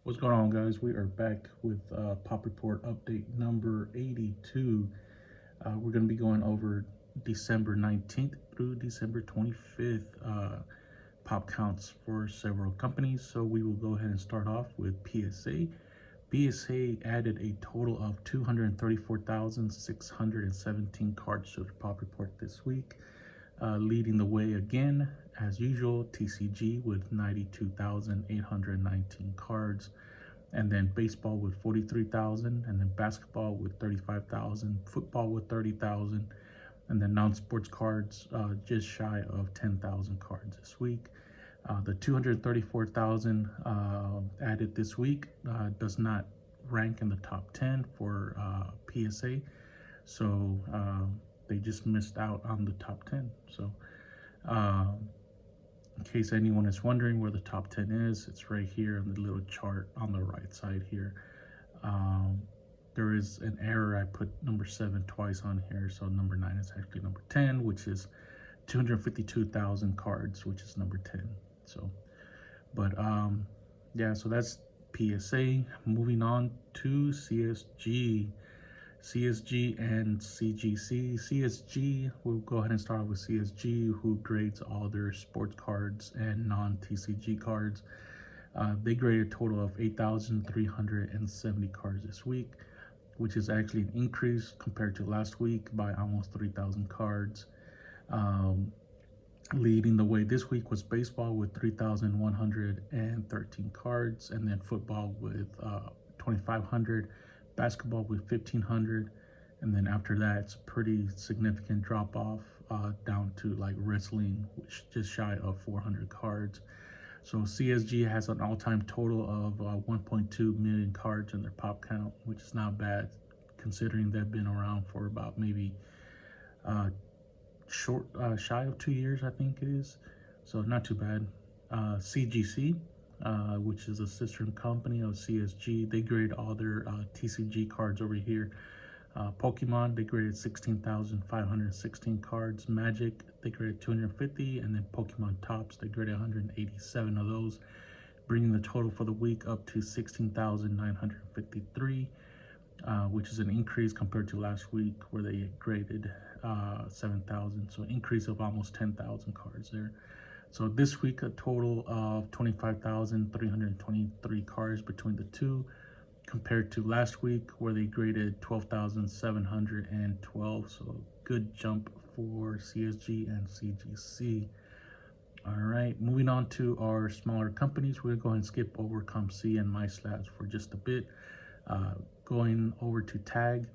What's going on, guys? We are back with Pop Report update number 82. We're going to be going over December 19th through December 25th pop counts for several companies. So we will go ahead and start off with PSA. PSA added a total of 234,617 cards to the Pop Report this week. Leading the way again, as usual, TCG with 92,819 cards, and then baseball with 43,000, and then basketball with 35,000, football with 30,000, and then non-sports cards just shy of 10,000 cards this week. The 234,000 added this week does not rank in the top 10 for PSA, so they just missed out on the top 10. So in case anyone is wondering where the top 10 is, it's right here on the little chart on the right side here. There is an error. I put number 7 twice on here, so number 9 is actually number 10, which is 252,000 cards, which is number 10. So, but yeah, so that's PSA. Moving on to CSG. CSG and CGC. CSG, we'll go ahead and start with CSG, who grades all their sports cards and non-TCG cards. They graded a total of 8,370 cards this week, which is actually an increase compared to last week by almost 3,000 cards. Leading the way this week was baseball with 3,113 cards, and then football with 2,500. Basketball with 1,500, and then after that it's a pretty significant drop off down to like wrestling, which just shy of 400 cards. So CSG has an all-time total of 1.2 million cards in their pop count, which is not bad considering they've been around for about maybe shy of 2 years, I think it is. So not too bad. CGC, which is a sister company of CSG, they grade all their TCG cards over here. Pokemon, they graded 16,516 cards. Magic, they graded 250, and then Pokemon Tops, they graded 187 of those, bringing the total for the week up to 16,953, which is an increase compared to last week where they graded 7,000, so increase of almost 10,000 cards there. So this week, a total of 25,323 cards between the two, compared to last week where they graded 12,712. So good jump for CSG and CGC. All right, moving on to our smaller companies, we're going to skip over COMCMySlabs for just a bit. Going over to Tag.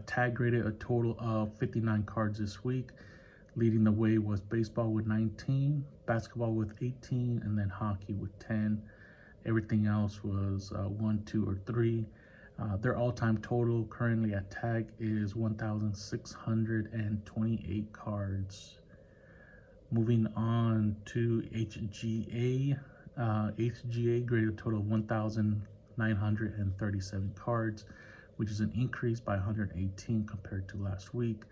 Tag graded a total of 59 cards this week. Leading the way was baseball with 19, basketball with 18, and then hockey with 10. Everything else was 1, 2, or 3. Their all-time total currently at Tag is 1,628 cards. Moving on to HGA. HGA graded a total of 1,937 cards, which is an increase by 118 compared to last week.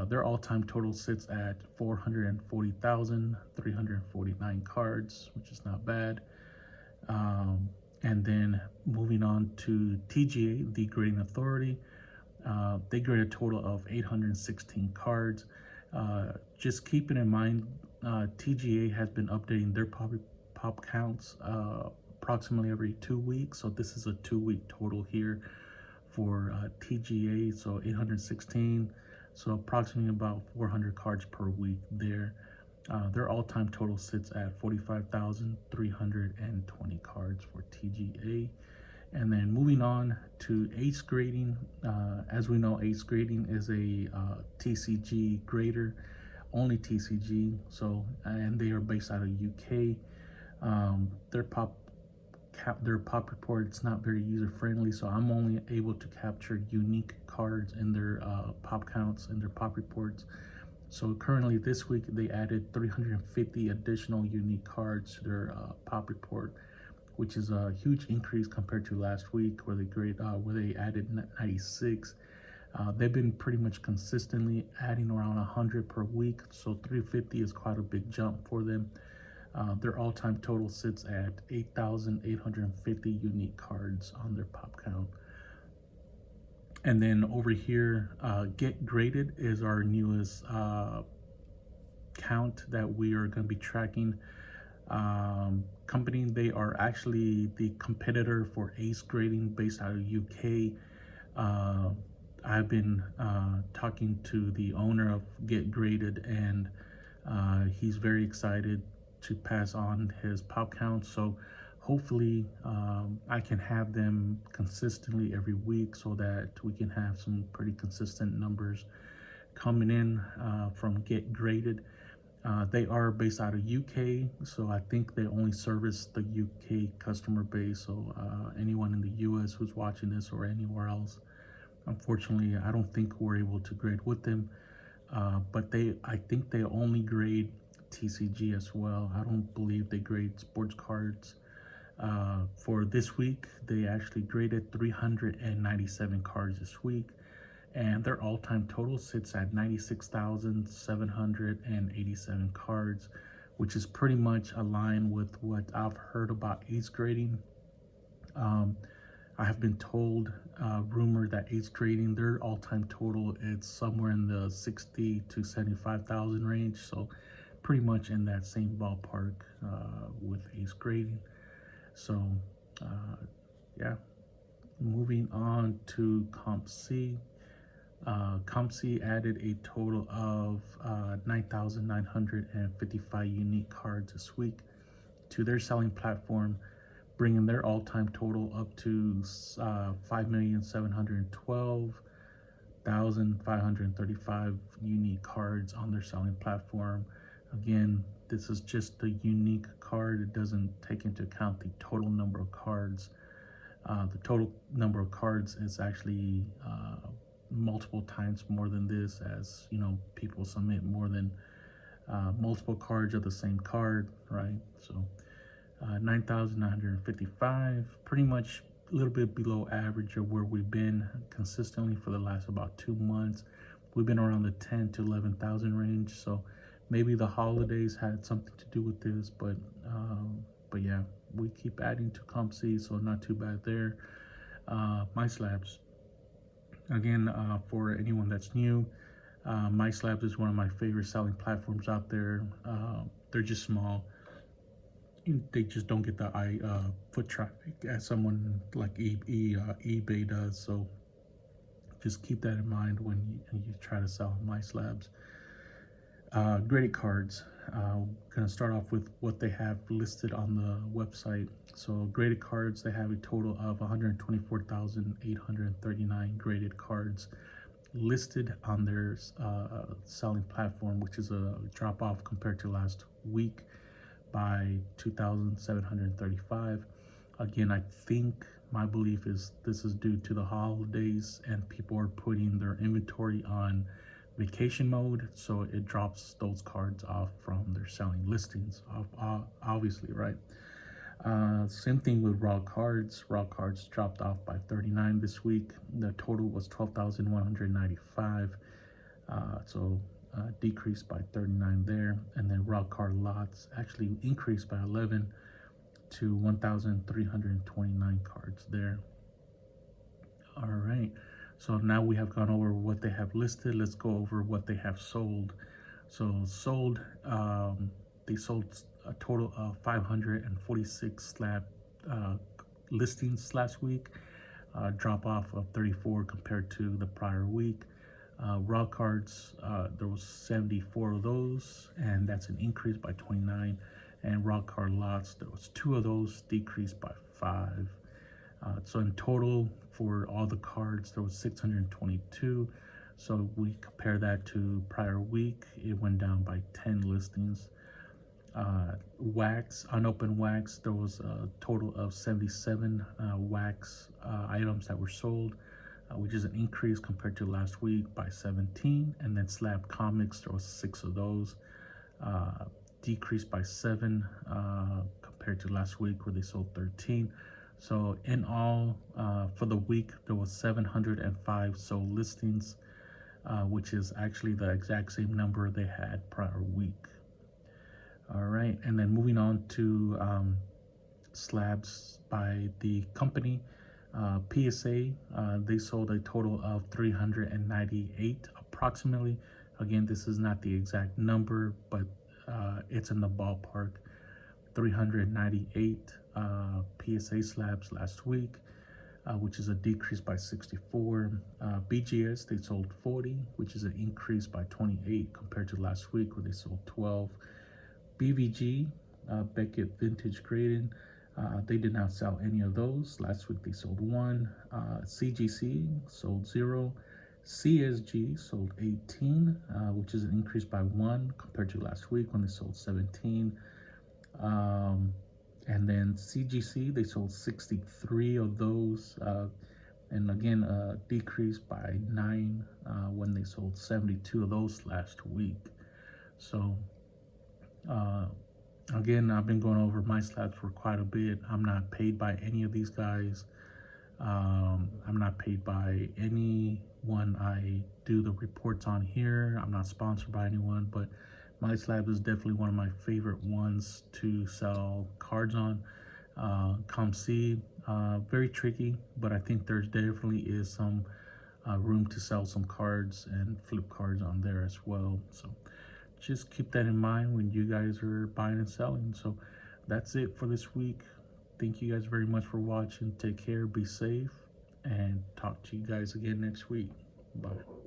Their all-time total sits at 440,349 cards, which is not bad. And then moving on to TGA, the grading authority, they grade a total of 816 cards. Just keeping in mind, TGA has been updating their pop counts approximately every 2 weeks. So this is a 2-week total here for TGA, so 816. So approximately about 400 cards per week there. Their all-time total sits at 45,320 cards for TGA. And then moving on to ACE grading. As we know, ACE grading is a TCG grader, only TCG. So, and they are based out of UK. Their pop report, it's not very user friendly, so I'm only able to capture unique cards in their pop counts and their pop reports. So currently this week they added 350 additional unique cards to their pop report, which is a huge increase compared to last week where they added 96. They've been pretty much consistently adding around 100 per week, so 350 is quite a big jump for them. Their all-time total sits at 8,850 unique cards on their pop count. And then over here, Get Graded is our newest count that we are going to be tracking. Company, they are actually the competitor for Ace Grading based out of UK. I've been talking to the owner of Get Graded, and he's very excited to pass on his pop count. So hopefully I can have them consistently every week so that we can have some pretty consistent numbers coming in from Get Graded. They are based out of UK, so I think they only service the UK customer base. So anyone in the US who's watching this or anywhere else, unfortunately, I don't think we're able to grade with them. But I think they only grade TCG as well. I don't believe they grade sports cards. For this week, they actually graded 397 cards this week, and their all-time total sits at 96,787 cards, which is pretty much aligned with what I've heard about Ace grading. I have been told, rumored that Ace grading, their all-time total is somewhere in the 60 to 75,000 range, so pretty much in that same ballpark with Ace grading. So yeah, moving on to COMC. COMC added a total of 9,955 unique cards this week to their selling platform, bringing their all-time total up to 5,712,535 unique cards on their selling platform. Again, this is just the unique card. It doesn't take into account the total number of cards. The total number of cards is actually multiple times more than this, as you know, people submit more than multiple cards of the same card, right? So 9,955, pretty much a little bit below average of where we've been consistently for the last about 2 months. We've been around the 10 to 11,000 range, so maybe the holidays had something to do with this, but yeah, we keep adding to COMC, so not too bad there. MySlabs. Again, for anyone that's new, MySlabs is one of my favorite selling platforms out there. They're just small. They just don't get the foot traffic as someone like eBay does. So just keep that in mind when you try to sell on MySlabs. Graded cards. Gonna start off with what they have listed on the website. So graded cards, they have a total of 124,839 graded cards listed on their selling platform, which is a drop off compared to last week by 2,735. Again, I think my belief is this is due to the holidays and people are putting their inventory on vacation mode, so it drops those cards off from their selling listings, obviously, right? Same thing with raw cards. Raw cards dropped off by 39 this week. The total was 12,195, so decreased by 39 there. And then raw card lots actually increased by 11 to 1,329 cards there. All right, so now we have gone over what they have listed. Let's go over what they have sold. So sold, they sold a total of 546 slab listings last week, drop off of 34 compared to the prior week. Raw cards, there was 74 of those, and that's an increase by 29. And raw card lots, there was 2 of those, decreased by 5. So in total for all the cards, there was 622. So we compare that to prior week, it went down by 10 listings. Wax, unopened wax, there was a total of 77 wax items that were sold, which is an increase compared to last week by 17. And then slab comics, there was 6 of those, decreased by 7 compared to last week where they sold 13. So in all, for the week, there was 705 sold listings, which is actually the exact same number they had prior week. All right, and then moving on to slabs by the company. PSA, they sold a total of 398 approximately. Again, this is not the exact number, but it's in the ballpark. 398 PSA slabs last week, which is a decrease by 64. BGS, they sold 40, which is an increase by 28 compared to last week where they sold 12. BVG, Beckett Vintage Grading, they did not sell any of those. Last week they sold one. CGC sold 0. CSG sold 18, which is an increase by 1 compared to last week when they sold 17. And then CGC, they sold 63 of those. And again, decrease by 9 when they sold 72 of those last week. So, again, I've been going over my slabs for quite a bit. I'm not paid by any of these guys. I'm not paid by anyone I do the reports on here. I'm not sponsored by anyone, but MySlabs is definitely one of my favorite ones to sell cards on. COMC, very tricky, but I think there's definitely is some room to sell some cards and flip cards on there as well. So just keep that in mind when you guys are buying and selling. So that's it for this week. Thank you guys very much for watching. Take care, be safe, and talk to you guys again next week. Bye.